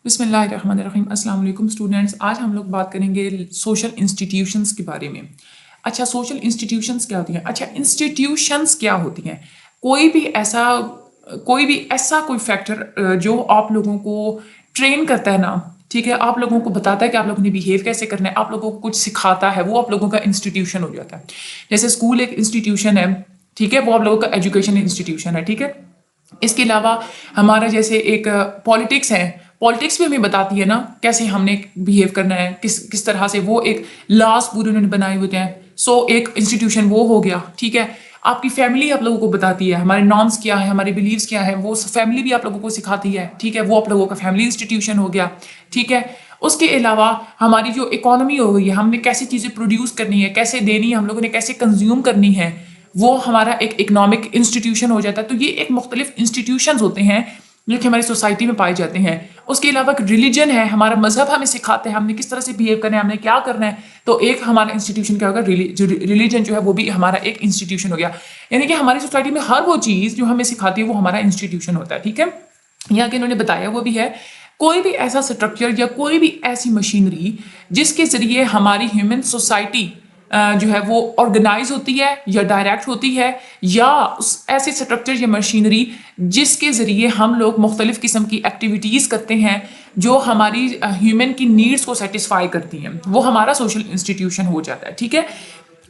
बिस्मिल्लाहिर्रहमानिर्रहीम। अस्सलाम वालेकुम स्टूडेंट्स। आज हम लोग बात करेंगे सोशल इंस्टीट्यूशंस के बारे में। अच्छा, सोशल इंस्टीट्यूशंस क्या होती हैं? अच्छा, इंस्टीट्यूशंस क्या होती हैं? कोई भी ऐसा कोई फैक्टर जो आप लोगों को ट्रेन करता है ना, ठीक है, आप लोगों को बताता है कि आप लोगों ने बिहेव कैसे करना है, आप लोगों को कुछ सिखाता है, वो आप लोगों का इंस्टीट्यूशन हो जाता है। जैसे स्कूल एक इंस्टीट्यूशन है, ठीक है, वो आप लोगों का एजुकेशन इंस्टीट्यूशन है, ठीक है। इसके अलावा हमारा जैसे एक पॉलिटिक्स है, पॉलिटिक्स भी हमें बताती है ना कैसे हमने बिहेव करना है, किस किस तरह से, वो एक लॉज पूरे उन्होंने बनाए होते हैं। सो एक इंस्टीट्यूशन वो हो गया, ठीक है। आपकी फैमिली आप लोगों को बताती है हमारे नॉर्म्स क्या है, हमारे बिलीव्स क्या है, वो फैमिली भी आप लोगों को सिखाती है, ठीक है, वो आप लोगों का फैमिली इंस्टीट्यूशन हो गया, ठीक है। उसके अलावा हमारी जो इकोनॉमी हो गई है, हमने कैसी चीज़ें प्रोड्यूस करनी है, कैसे देनी है, हम लोगों ने कैसे कंज्यूम करनी है, वो हमारा एक इकोनॉमिक इंस्टीट्यूशन हो जाता है। तो ये एक मुख्तलिफ इंस्टीट्यूशन होते हैं जो कि हमारी सोसाइटी में पाए जाते हैं। उसके अलावा रिलीजन है, हमारा मजहब हमें सिखाते हैं हमने किस तरह से बिहेव करना है, हमने क्या करना है। तो एक हमारा इंस्टीट्यूशन क्या होगा, रिलीजन जो है वो भी हमारा एक इंस्टीट्यूशन हो गया। यानी कि हमारी सोसाइटी में हर वो चीज़ जो हमें सिखाती है वो हमारा इंस्टीट्यूशन होता है, ठीक है। यहाँ के इन्होंने बताया वो भी है, कोई भी ऐसा स्ट्रक्चर या कोई भी ऐसी मशीनरी जिसके जरिए हमारी ह्यूमन सोसाइटी जो है वो ऑर्गेनाइज होती है या डायरेक्ट होती है, या ऐसे स्ट्रक्चर या मशीनरी जिसके ज़रिए हम लोग मुख्तलिफ़ किस्म की एक्टिविटीज़ करते हैं जो हमारी ह्यूमन की नीड्स को सेटिस्फाई करती हैं, वो हमारा सोशल इंस्टीट्यूशन हो जाता है, ठीक है।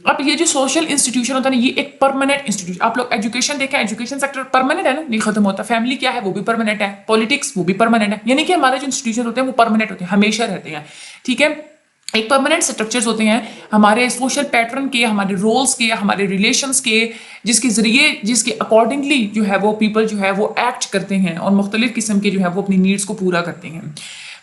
अब ये जो सोशल इंस्टीट्यूशन होता है ना, ये एक परमानेंट इंस्टीट्यूशन, आप लोग एजुकेशन देखें, एजुकेशन सेक्टर परमानेंट है ना, नहीं खत्म होता। फैमिली क्या है, वो भी परमानेंट है। पॉलिटिक्स वो भी परमानेंट है। यानी कि हमारे जो इंस्टीट्यूशन होते हैं वो परमानेंट होते हैं, हमेशा रहते हैं, ठीक है। एक परमानेंट स्ट्रक्चर्स होते हैं हमारे सोशल पैटर्न के, हमारे रोल्स के, हमारे रिलेशंस के, जिसके जरिए, जिसके अकॉर्डिंगली जो है वो पीपल जो है वो एक्ट करते हैं और मुख्तलिफ किस्म के जो है वो अपनी नीड्स को पूरा करते हैं।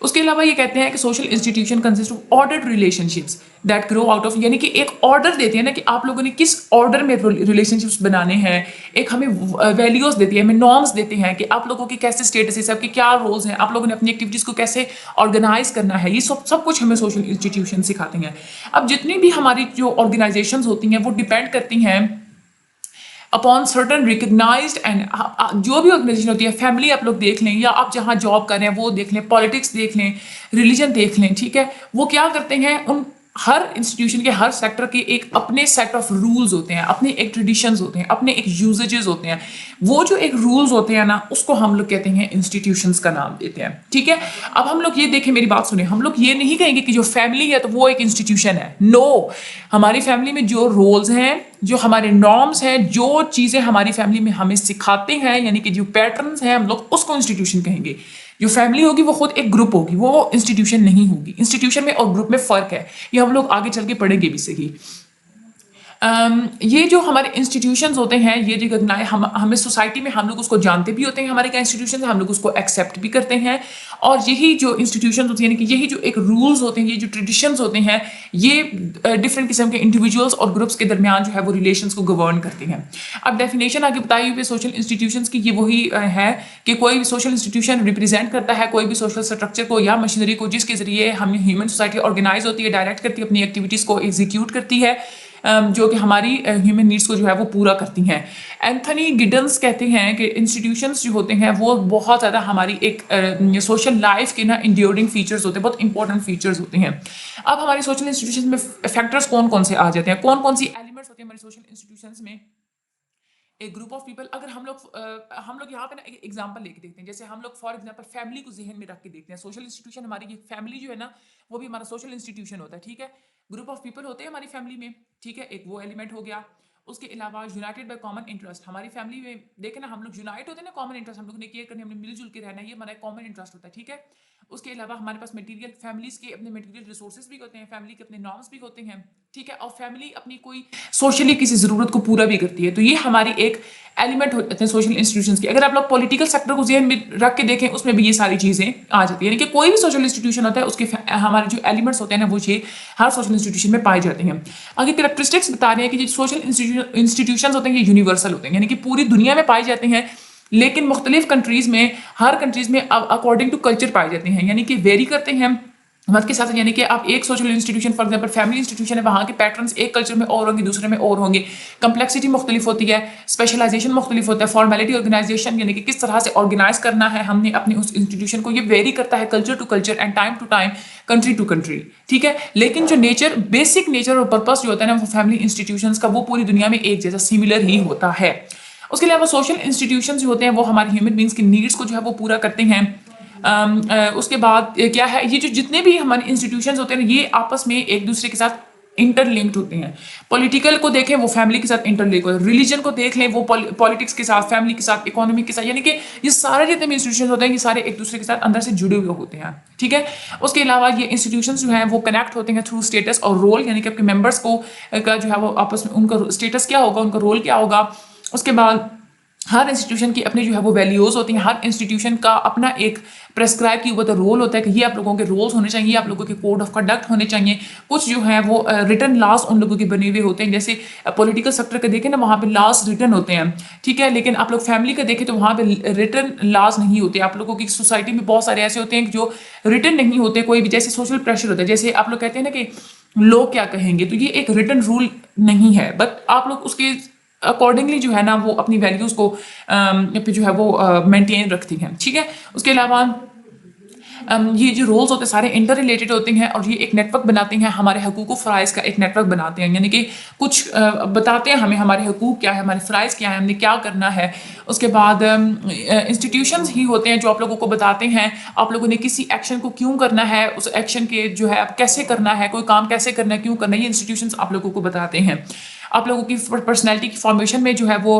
उसके अलावा ये कहते हैं कि social institution consist of ordered relationships that grow out of, यानी कि एक ऑर्डर देते हैं ना कि आप लोगों ने किस ऑर्डर में रिलेशनशिप्स बनाने हैं। एक हमें वैल्यूज देती है, हमें नॉर्म्स देते हैं कि आप लोगों की कैसे स्टेटस है, सबके क्या रोल्स हैं, आप लोगों ने अपनी एक्टिविटीज़ को कैसे ऑर्गेनाइज करना है। ये सब सब कुछ हमें सोशल इंस्टीट्यूशन सिखाते हैं। अब जितनी भी हमारी जो ऑर्गेनाइजेशंस होती हैं वो डिपेंड करती हैं अपॉन सर्टन रिकग्नाइज्ड एंड, जो भी ऑर्गेनाइजेशन होती है, फैमिली आप लोग देख लें या आप जहाँ जॉब कर रहे हैं वो देख लें, पॉलिटिक्स देख लें, रिलीजन देख लें, ठीक है। वो क्या करते हैं, उन हर इंस्टीट्यूशन के, हर सेक्टर के एक अपने सेट ऑफ रूल्स होते हैं, अपने एक ट्रेडिशंस होते हैं, अपने एक यूजेजेस होते हैं। वो जो एक रूल्स होते हैं ना, उसको हम लोग कहते हैं इंस्टीट्यूशंस का नाम देते हैं, ठीक है। अब हम लोग ये देखें, मेरी बात सुने, हम लोग ये नहीं कहेंगे कि जो फैमिली है तो वो एक इंस्टीट्यूशन है। नो, हमारी फैमिली में जो रोल्स हैं, जो हमारे नॉर्म्स हैं, जो चीज़ें हमारी फैमिली में हमें सिखाते हैं, यानी कि जो पैटर्न्स हैं, हम लोग उसको इंस्टीट्यूशन कहेंगे। जो फैमिली होगी वो खुद एक ग्रुप होगी, वो इंस्टीट्यूशन नहीं होगी। इंस्टीट्यूशन में और ग्रुप में फ़र्क है, ये हम लोग आगे चल के पढ़ेंगे भी सही। ये जो हमारे इंस्टीट्यूशंस होते हैं, ये जो हमें सोसाइटी में हम लोग उसको जानते भी होते हैं, हमारे क्या इंस्टीट्यूशन है, हम लोग उसको एक्सेप्ट भी करते हैं। और यही जो इंस्टीट्यूशंस होती हैं, यानी कि यही जो एक रूल्स होते हैं, ये जो ट्रेडिशंस होते हैं, ये डिफरेंट किस्म के इंडिविजुअल्स और ग्रुप्स के दरमियान जो है वो रिलेशंस को गवर्न करते हैं। अब डेफिनेशन आगे बताई हुई सोशल इंस्टीट्यूशंस की, ये वही है कि कोई भी सोशल इंस्टीट्यूशन रिप्रेजेंट करता है कोई भी सोशल स्ट्रक्चर को या मशीनरी को, जिसके जरिए हम ह्यूमन सोसाइटी ऑर्गेनाइज होती है, डायरेक्ट करती है, अपनी एक्टिविटीज़ को एग्जीक्यूट करती है, जो कि हमारी ह्यूमन नीड्स को जो है वो पूरा करती हैं। एंथनी गिडन्स कहते हैं कि इंस्टीट्यूशंस जो होते हैं वो बहुत ज़्यादा हमारी एक सोशल लाइफ के ना इंड्यूरिंग फीचर्स होते हैं, बहुत इंपॉर्टेंट फीचर्स होते हैं। अब हमारी सोशल इंस्टीट्यूशंस में फैक्टर्स कौन कौन से आ जाते हैं, कौन कौन सी एलिमेंट्स होते हैं हमारी सोशल इंस्टीट्यूशंस में। एक ग्रुप ऑफ पीपल, अगर हम लोग यहाँ पे ना एक एग्जांपल लेके देखते हैं, जैसे हम लोग फॉर एग्जांपल फैमिली को जहन में रख के देखते हैं। सोशल इंस्टीट्यूशन हमारी ये फैमिली जो है ना, वो भी हमारा सोशल इंस्टीट्यूशन होता है, ठीक है। ग्रुप ऑफ पीपल होते हैं हमारी फैमिली में, ठीक है, एक वो एलिमेंट हो गया। उसके अलावा यूनाइटेड बाय कॉमन इंटरेस्ट, हमारी फैमिली में देखे ना हम लोग यूनाइट होते हैं ना, कॉमन इंटरेस्ट, हम लोग ने केयर करनी, हमने मिलजुल के रहना है, ये हमारा कॉमन इंटरेस्ट होता है, ठीक है। उसके अलावा हमारे पास मटेरियल, फैमिलीज के अपने मटेरियल रिसोर्सेज भी होते हैं, फैमिली के अपने नॉर्म्स भी होते हैं, ठीक है। और फैमिली अपनी कोई सोशली किसी ज़रूरत को पूरा भी करती है। तो ये हमारी एक एलिमेंट होते हैं सोशल इंस्टीट्यूशंस के। अगर आप लोग पॉलिटिकल सेक्टर को ज़हन में रख के देखें, उसमें भी ये सारी चीज़ें आ जाती है। यानी कि कोई भी सोशल इंस्टीट्यूशन होता है, उसके हमारे जो एलिमेंट्स होते हैं ना, वो ये हर सोशल इंस्टीट्यूशन में पाए जाते हैं। आगे कैरेक्टरिस्टिक्स बता रहे हैं कि जो सोशल इंस्टीट्यूशन होते हैं ये यूनिवर्सल होते हैं, यानी कि पूरी दुनिया में पाए जाते हैं, लेकिन मुख्तलिफ कंट्रीज़ में, हर कंट्रीज़ में अकॉर्डिंग टू कल्चर पाए जाते हैं, यानी कि वेरी करते हैं वक्त के साथ यानी कि आप एक social institution for example family institution है, वहाँ के पैटर्न्स एक कल्चर में और होंगे, दूसरे में और होंगे, कंप्लेक्सिटी मुख्तलिफ होती है, स्पेशलाइजेशन मुख्तलिफ होता है, फॉर्मेलिटी ऑर्गेनाइजेशन यानी कि किस तरह से ऑर्गेनाइज करना है हमने अपने उस इंस्टीट्यूशन को, ये वेरी करता है culture to culture and time to time, country to country. ठीक है, लेकिन जो नेचर, बेसिक नेचर और पर्पस जो होता है ना वो फैमिली इंस्टीट्यूशन का, वो पूरी दुनिया में एक जैसा सिमिलर ही होता है। उसके अलावा सोशल इंस्टीट्यूशन जो होते हैं वो हमारे ह्यूमन बींग्स की नीड्स को जो है वो पूरा करते हैं। उसके बाद क्या है, ये जो जितने भी हमारे इंस्टीट्यूशंस होते हैं ये आपस में एक दूसरे के साथ इंटरलिंक्ड होते हैं। पॉलिटिकल को देखें वो फैमिली के साथ इंटरलिंक होते हैं, रिलीजन को देख लें वो पॉलिटिक्स के साथ, फैमिली के साथ, इकोनॉमी के साथ, यानी कि ये सारे जितने भी इंस्टीट्यूशन होते हैं ये सारे एक दूसरे के साथ अंदर से जुड़े हुए होते हैं। ठीक है, उसके अलावा ये इंस्टीट्यूशन जो है वो कनेक्ट होते हैं थ्रू स्टेटस और रोल, यानी कि आपके मेंबर्स को का जो है वो आपस में उनका स्टेटस क्या होगा, उनका रोल क्या होगा। उसके बाद हर इंस्टीट्यूशन की अपनी जो है वो वैल्यूज होती हैं, हर इंस्टीट्यूशन का अपना एक प्रेस्क्राइब किया हुआ तो रोल होता है कि ये आप लोगों के रोल्स होने चाहिए, आप लोगों के कोड ऑफ कंडक्ट होने चाहिए। कुछ जो है वो रिटन लॉज उन लोगों के बने हुए होते हैं, जैसे पॉलिटिकल सेक्टर का देखें ना वहाँ पे लॉज रिटन होते हैं। ठीक है, लेकिन आप लोग फैमिली का देखें तो वहाँ पे रिटन लॉज नहीं होते। आप लोगों की सोसाइटी में बहुत सारे ऐसे होते हैं जो रिटन नहीं होते, कोई भी जैसे सोशल प्रेशर होता है, जैसे आप लोग कहते हैं ना कि लोग क्या कहेंगे, तो ये एक रिटन रूल नहीं है, बट आप लोग उसके अकॉर्डिंगली जो है ना वो अपनी वैल्यूज को पे जो है वो मेंटेन रखती हैं। ठीक है, उसके अलावा ये जो रोल्स होते हैं सारे इंटर रिलेटेड होते हैं और ये एक नेटवर्क बनाते हैं, हमारे हकूक़ फ़राइज़ का एक नेटवर्क बनाते हैं, यानी कि कुछ बताते हैं हमें हमारे हकूक़ क्या है, हमारे फ़राइज़ क्या है, हमने क्या करना है। उसके बाद इंस्टीट्यूशंस ही होते हैं जो आप लोगों को बताते हैं आप लोगों ने किसी एक्शन को क्यों करना है, उस एक्शन के जो है आप कैसे करना है, कोई काम कैसे करना है, क्यों करना है, ये इंस्टीट्यूशंस आप लोगों को बताते हैं। आप लोगों की पर्सनैलिटी की फॉर्मेशन में जो है वो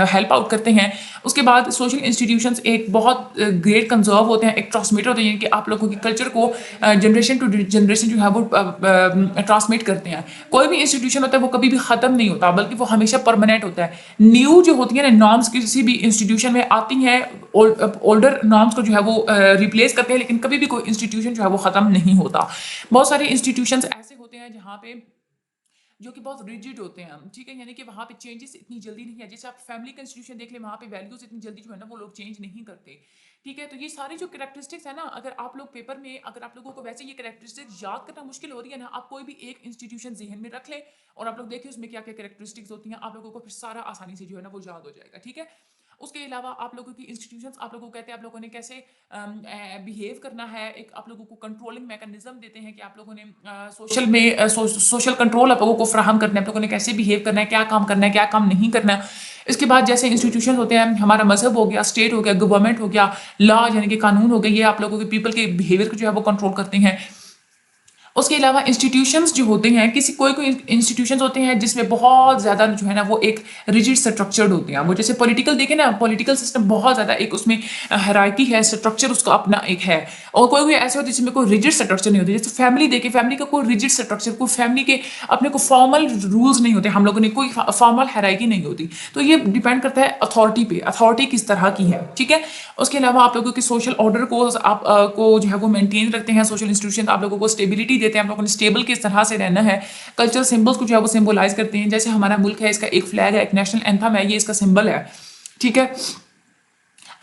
हेल्प आउट करते हैं। उसके बाद सोशल इंस्टीट्यूशंस एक बहुत ग्रेट कंजर्व होते हैं, एक ट्रांसमीटर होते हैं कि आप लोगों की कल्चर को जनरेशन टू जनरेशन जो है वो ट्रांसमिट करते हैं। कोई भी इंस्टीट्यूशन होता है वो कभी भी ख़त्म नहीं होता, बल्कि वो हमेशा परमानेंट होता है। न्यू जो होती है ना नॉर्म्स किसी भी इंस्टीट्यूशन में आती हैं, ओल्डर नॉर्म्स को जो है वो रिप्लेस करते हैं, लेकिन कभी भी कोई इंस्टीट्यूशन जो है वो ख़त्म नहीं होता। बहुत सारे इंस्टीट्यूशंस ऐसे होते हैं जहाँ पे जो कि बहुत रिजिड होते हैं, ठीक है, यानी कि वहाँ पे चेंजेस इतनी जल्दी नहीं है। जैसे आप फैमिली का इंस्टीट्यूशन देख लें, वहाँ पे वैल्यूज इतनी जल्दी जो है ना वो लोग चेंज नहीं करते। ठीक है, तो ये सारी जो कैरेक्टरिस्टिक्स है ना, अगर आप लोग पेपर में अगर आप लोगों को वैसे ये कैरेक्टरिस्टिक्स याद करना मुश्किल हो रही है ना, आप कोई भी एक इंस्टीट्यूशन जहन में रख लें और आप लोग देखिए उसमें क्या क्या कैरेक्टरिस्टिक्स होती हैं, आप लोगों को फिर सारा आसानी से जो है ना वो याद हो जाएगा। ठीक है, उसके अलावा आप लोगों की इंस्टीट्यूशंस आप लोगों को कहते हैं आप लोगों ने कैसे बिहेव करना है, एक आप लोगों को कंट्रोलिंग मैकेनिज्म देते हैं कि आप लोगों ने सोशल में सोशल कंट्रोल आप लोगों को फ्राहम करना है, आप लोगों ने कैसे बिहेव करना है, क्या काम करना है, क्या काम नहीं करना है। इसके बाद जैसे इंस्टीट्यूशन होते हैं, हमारा मजहब हो गया, स्टेट हो गया, गवर्नमेंट हो गया, लॉ यानी कि कानून हो गए, ये आप लोगों के पीपल के बिहेवियर को जो है वो कंट्रोल करते हैं। उसके अलावा इंस्टीट्यूशंस जो होते हैं, किसी कोई कोई इंस्टीट्यूशंस होते हैं जिसमें बहुत ज़्यादा जो है ना वो एक रिजिड स्ट्रक्चर्ड होते हैं। वो जैसे पॉलिटिकल देखें ना, पॉलिटिकल सिस्टम बहुत ज़्यादा एक उसमें हायरार्की है, स्ट्रक्चर उसका अपना एक है। और कोई कोई ऐसे होते हैं जिसमें कोई रिजिड स्ट्रक्चर नहीं होती, जैसे फैमिली देखें, फैमिली का कोई रिजिड स्ट्रक्चर, कोई फैमिली के अपने को फॉर्मल रूल्स नहीं होते, हम लोगों ने कोई फॉर्मल हायरार्की नहीं होती। तो ये डिपेंड करता है अथॉरिटी पे, अथॉरिटी किस तरह की है। ठीक है, उसके अलावा आप लोगों के सोशल ऑर्डर को आप को जो है वो मेंटेन रखते हैं। सोशल इंस्टीट्यूशन आप लोगों को स्टेबिलिटी देते हैं, आप लोगों ने स्टेबल किस तरह से रहना है। कल्चरल सिंबल्स को जो है वो सिंबलाइज करते हैं, जैसे हमारा मुल्क है, इसका एक फ्लैग है, एक नेशनल एंथम है, ये इसका सिंबल है। ठीक है,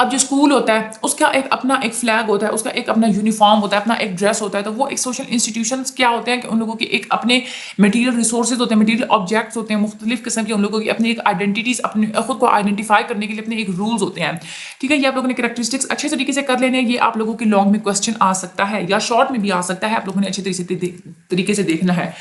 अब जो स्कूल होता है उसका एक अपना एक फ्लैग होता है, उसका एक अपना यूनिफॉर्म होता है, अपना एक ड्रेस होता है। तो वो एक सोशल इंस्टीट्यूशंस क्या होते हैं कि उन लोगों के एक अपने मटेरियल रिसोर्सेज होते हैं, मटेरियल ऑब्जेक्ट्स होते हैं, मुख्तलिफ किस्म के उन लोगों की अपनी एक आइडेंटिटीज, अपने खुद को आइडेंटिफाई करने के लिए अपने एक रूल्स होते हैं। ठीक है, ये आप लोगों ने कैरेक्टरिस्टिक्स अच्छे तरीके से कर लेने हैं। ये आप लोगों के लॉन्ग में क्वेश्चन आ सकता है या शॉर्ट में भी आ सकता है, आप लोगों ने अच्छे तरीके से देखना है।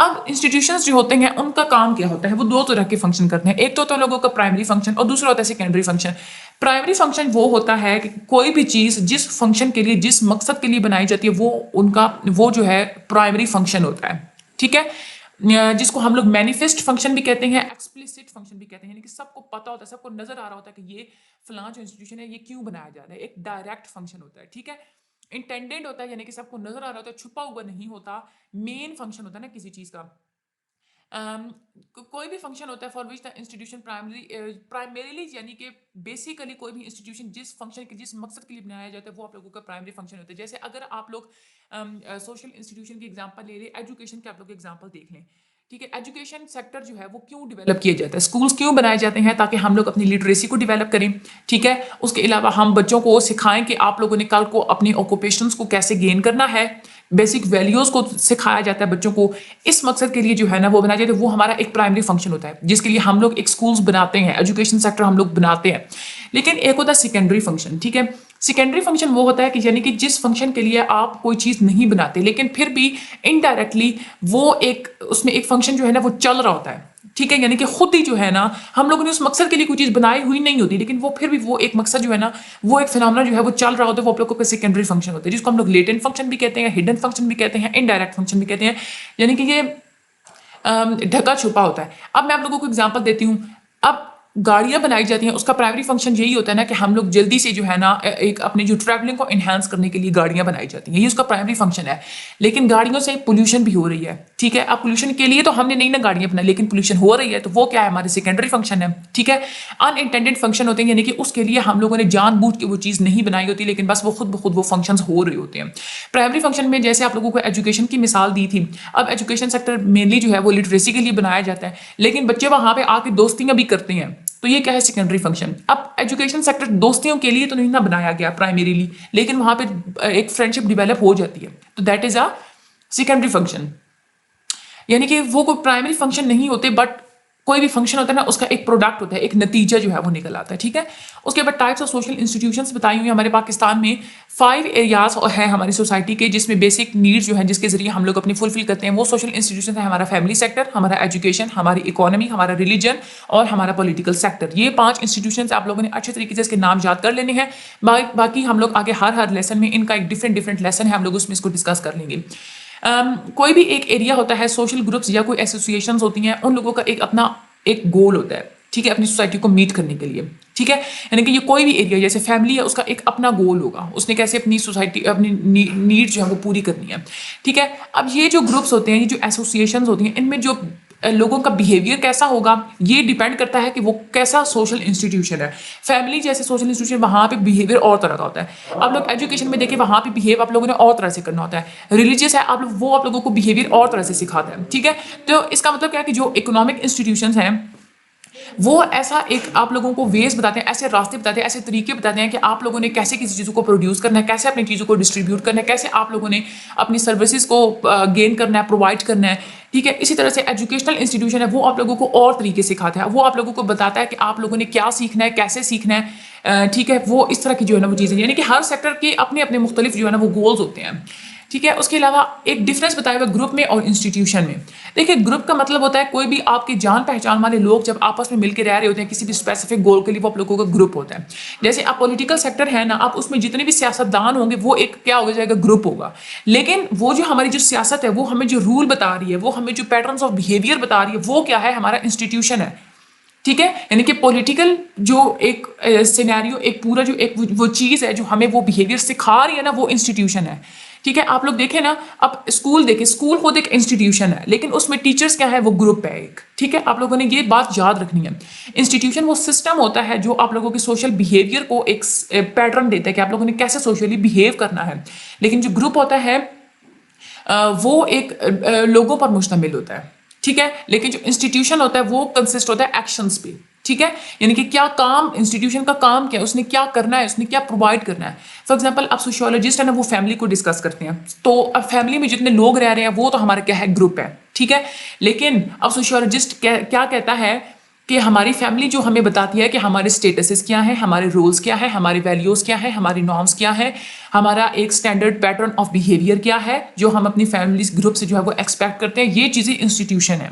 अब इंस्टीट्यूशंस जो होते हैं उनका काम क्या होता है, वो दो तरह के फंक्शन करते हैं। एक तो होता है लोगों का प्राइमरी फंक्शन और दूसरा होता है सेकेंडरी फंक्शन। प्राइमरी फंक्शन वो होता है कि कोई भी चीज जिस फंक्शन के लिए, जिस मकसद के लिए बनाई जाती है, वो जो है प्राइमरी फंक्शन होता है। ठीक है, जिसको हम लोग मैनिफेस्ट फंक्शन भी कहते हैं, एक्सप्लिसिट फंक्शन भी कहते हैं, यानी कि सबको पता होता है, सबको नजर आ रहा होता है कि ये फलां जो इंस्टीट्यूशन है ये क्यों बनाया जा रहा है। एक डायरेक्ट फंक्शन होता है। ठीक है, इंटेंडेड होता है, यानी कि सबको नजर आ रहा होता है, छुपा हुआ नहीं होता। मेन फंक्शन होता है ना किसी चीज का। कोई भी फंक्शन होता है for which the institution primarily यानी कि बेसिकली कोई भी इंस्टीट्यूशन जिस फंक्शन के, जिस मकसद के लिए बनाया जाता है, वो आप लोगों का प्राइमरी फंक्शन होता है। जैसे अगर आप लोग सोशल इंस्टीट्यूशन की एग्जांपल ले लें, एजुकेशन के आप लोग एग्जांपल देख लें। ठीक है, एजुकेशन सेक्टर जो है वो क्यों डेवलप किया जाता है, स्कूल्स क्यों बनाए जाते हैं, ताकि हम लोग अपनी लिटरेसी को डेवलप करें। ठीक है, उसके अलावा हम बच्चों को सिखाएं कि आप लोगों ने कल को अपने ऑक्यूपेशंस को कैसे गेन करना है, बेसिक वैल्यूज को सिखाया जाता है बच्चों को। इस मकसद के लिए जो है ना वो बनाया जाता है, वो हमारा एक प्राइमरी फंक्शन होता है जिसके लिए हम लोग एक स्कूल्स बनाते हैं, एजुकेशन सेक्टर हम लोग बनाते हैं। लेकिन एक होता है सेकेंडरी फंक्शन। ठीक है, सेकेंडरी फंक्शन वो होता है कि यानी कि जिस फंक्शन के लिए आप कोई चीज़ नहीं बनाते लेकिन फिर भी इनडायरेक्टली वो एक उसमें एक फंक्शन जो है ना वो चल रहा होता है। ठीक है, यानी कि खुद ही जो है ना हम लोगों ने उस मकसद के लिए कोई चीज़ बनाई हुई नहीं होती, लेकिन वो फिर भी वो एक मकसद जो है ना वो एक फिनोमेना जो है वो चल रहा होता है, वो आप लोगों का सेकेंडरी फंक्शन होता है, जिसको हम लोग लेटेंट फंक्शन भी कहते हैं, हिडन फंक्शन भी कहते हैं, इनडायरेक्ट फंक्शन भी कहते हैं। यानी कि ये ढका छुपा होता है। अब मैं आप लोगों को एग्जांपल देती हूँ। अब गाड़ियां बनाई जाती हैं, उसका प्राइमरी फंक्शन यही होता है ना कि हम लोग जल्दी से जो है ना एक अपनी जो ट्रैवलिंग को इन्हांस करने के लिए गाड़ियां बनाई जाती हैं, ये उसका प्राइमरी फंक्शन है। लेकिन गाड़ियों से पोल्यूशन भी हो रही है। ठीक है, अब पोल्यूशन के लिए तो हमने नहीं ना गाड़ियां बनाई, लेकिन पोल्यूशन हो रही है तो वो क्या है, हमारे सेकेंडरी फंक्शन है। ठीक है, अनइंटेंडेड फंक्शन होते हैं, यानी कि उसके लिए हम लोगों ने जानबूझ के वो चीज़ नहीं बनाई होती, लेकिन बस वो खुद ब खुद वो फंक्शन हो रहे होते हैं। प्राइमरी फंक्शन में जैसे आप लोगों को एजुकेशन की मिसाल दी थी, अब एजुकेशन सेक्टर मेनली जो है वो लिटरेसी के लिए बनाया जाता है, लेकिन बच्चे वहां पे आके दोस्तियां भी करते हैं, तो ये क्या है, सेकेंडरी फंक्शन। अब एजुकेशन सेक्टर दोस्तियों के लिए तो नहीं ना बनाया गया प्राइमरीली, लेकिन वहां पे एक फ्रेंडशिप डेवलप हो जाती है, तो that is a secondary function. यानी कि वो कोई प्राइमरी फंक्शन नहीं होते, बट कोई भी फंक्शन होता है ना उसका एक प्रोडक्ट होता है, एक नतीजा जो है वो निकल आता है। ठीक है, उसके बाद टाइप्स ऑफ सोशल इंस्टीट्यूशंस बताई हुई हमारे पाकिस्तान में 5 एरियाज है हमारी सोसाइटी के, जिसमें बेसिक नीड्स जो है जिसके जरिए हम लोग अपनी फुलफिल करते हैं, वो सोशल इंस्टीट्यूशन है हमारा फैमिली सेक्टर, हमारा एजुकेशन, हमारी इकोनॉमी, हमारा रिलीजन और हमारा पॉलिटिकल सेक्टर। ये 5 इंस्टीट्यूशन आप लोगों ने अच्छे तरीके से इसके नाम याद कर लेने हैं। बाकी हम लोग आगे हर लेसन में इनका एक डिफरेंट लेसन है, हम लोग उसमें इसको डिस्कस कर लेंगे। कोई भी एक एरिया होता है, सोशल ग्रुप्स या कोई एसोसिएशन होती हैं, उन लोगों का एक अपना एक गोल होता है। ठीक है, अपनी सोसाइटी को मीट करने के लिए। ठीक है, यानी कि ये कोई भी एरिया जैसे फैमिली है, उसका एक अपना गोल होगा, उसने कैसे अपनी सोसाइटी अपनी नीड जो है वो पूरी करनी है। ठीक है, अब ये जो ग्रुप्स होते हैं, ये जो एसोसिएशंस होती हैं, इनमें जो लोगों का बिहेवियर कैसा होगा ये डिपेंड करता है कि वो कैसा सोशल इंस्टीट्यूशन है। फैमिली जैसे सोशल इंस्टीट्यूशन, वहाँ पे बिहेवियर और तरह का होता है। आप लोग एजुकेशन में देखिए, वहाँ पे बिहेव आप लोगों ने और तरह से करना होता है। रिलीजियस है, आप लोगों को बिहेवियर और तरह से सिखाता है। ठीक है, तो इसका मतलब क्या है कि जो इकोनॉमिक इंस्टीट्यूशन हैं वो ऐसा एक आप लोगों को वेज बताते हैं, ऐसे रास्ते बताते हैं, ऐसे तरीके बताते हैं कि आप लोगों ने कैसे किसी चीज़ों को प्रोड्यूस करना है, कैसे अपनी चीज़ों को डिस्ट्रीब्यूट करना है, कैसे आप लोगों ने अपनी सर्विसेज को गेन करना है, प्रोवाइड करना है। ठीक है, इसी तरह से एजुकेशनल इंस्टीट्यूशन है, वो आप लोगों को और तरीके सिखाता है, वो आप लोगों को बताता है कि आप लोगों ने क्या सीखना है, कैसे सीखना है। ठीक है, वो इस तरह की जो है ना वो चीज़ें, यानी कि हर सेक्टर के अपने अपने मुख्तलिफ जो है ना वो गोल्स होते हैं। ठीक है, उसके अलावा एक डिफरेंस बताया हुआ ग्रुप में और इंस्टीट्यूशन में। देखिए, ग्रुप का मतलब होता है कोई भी आपके जान पहचान वाले लोग जब आपस में मिलकर रह रहे होते हैं किसी भी स्पेसिफिक गोल के लिए, वो आप लोगों का ग्रुप होता है। जैसे आप पॉलिटिकल सेक्टर है ना, आप उसमें जितने भी सियासतदान होंगे वो एक क्या हो जाएगा, ग्रुप होगा। लेकिन वो जो हमारी जो सियासत है, वो हमें जो रूल बता रही है, वो हमें जो पैटर्न्स ऑफ बिहेवियर बता रही है, वो क्या है, हमारा इंस्टीट्यूशन है। ठीक है, यानी कि पॉलिटिकल जो एक सिनेरियो, एक पूरा जो एक वो चीज़ है जो हमें वो बिहेवियर सिखा रही है ना, वो इंस्टीट्यूशन है। ठीक है, आप लोग देखें ना, अब स्कूल देखें, स्कूल खुद एक इंस्टीट्यूशन है, लेकिन उसमें टीचर्स क्या है, वो ग्रुप है एक। ठीक है, आप लोगों ने ये बात याद रखनी है। इंस्टीट्यूशन वो सिस्टम होता है जो आप लोगों के सोशल बिहेवियर को एक पैटर्न देता है कि आप लोगों ने कैसे सोशली बिहेव करना है। लेकिन जो ग्रुप होता है वो एक लोगों पर मुश्तमिल होता है। ठीक है, लेकिन जो इंस्टीट्यूशन होता है वो कंसिस्ट होता है एक्शंस पे। ठीक है, यानी कि क्या काम, इंस्टीट्यूशन का काम क्या है, उसने क्या करना है, उसने क्या प्रोवाइड करना है। फॉर एग्जांपल, अब सोशियोलॉजिस्ट है ना, वो फैमिली को डिस्कस करते हैं, तो अब फैमिली में जितने लोग रह रहे हैं वो तो हमारा क्या है, ग्रुप है। ठीक है, लेकिन अब सोशियोलॉजिस्ट क्या कहता है कि हमारी फैमिली जो हमें बताती है कि हमारे स्टेटसेस क्या है, हमारे रोल्स क्या है, हमारी वैल्यूज़ क्या है, हमारी नॉर्म्स क्या है, हमारा एक स्टैंडर्ड पैटर्न ऑफ बिहेवियर क्या है जो हम अपनी फैमिली ग्रुप से जो है वो एक्सपेक्ट करते हैं, ये चीज़ें इंस्टीट्यूशन है।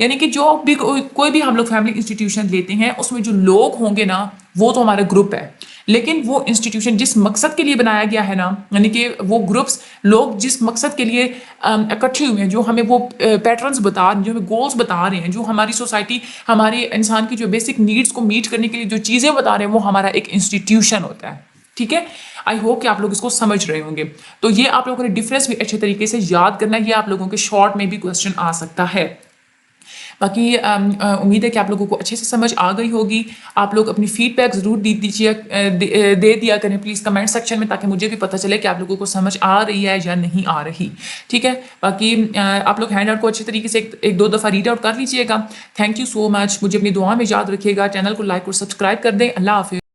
यानी कि जो भी कोई भी हम लोग फैमिली इंस्टीट्यूशन लेते हैं, उसमें जो लोग होंगे ना वो तो हमारा ग्रुप है, लेकिन वो इंस्टीट्यूशन जिस मकसद के लिए बनाया गया है ना, यानी कि वो ग्रुप्स लोग जिस मकसद के लिए इकट्ठे हुए हैं, जो हमें वो पैटर्न्स बता रहे हैं, जो हमें गोल्स बता रहे हैं, जो हमारी सोसाइटी, हमारे इंसान की जो बेसिक नीड्स को मीट करने के लिए जो चीज़ें बता रहे हैं, वो हमारा एक इंस्टीट्यूशन होता है। ठीक है, आई होप कि आप लोग इसको समझ रहे होंगे। तो ये आप लोगों ने डिफरेंस भी अच्छे तरीके से याद करना है, ये आप लोगों के शॉर्ट में भी क्वेश्चन आ सकता है। बाकी उम्मीद है कि आप लोगों को अच्छे से समझ आ गई होगी। आप लोग अपनी फीडबैक ज़रूर दे दिया करें प्लीज़ कमेंट सेक्शन में, ताकि मुझे भी पता चले कि आप लोगों को समझ आ रही है या नहीं आ रही। ठीक है, बाकी आप लोग हैंड आउट को अच्छे तरीके से एक दो दफ़ा रीड आउट कर लीजिएगा। Thank you so much. मुझे अपनी दुआ में याद रखिएगा। चैनल को लाइक और सब्सक्राइब कर दें। अल्लाह हाफिज़।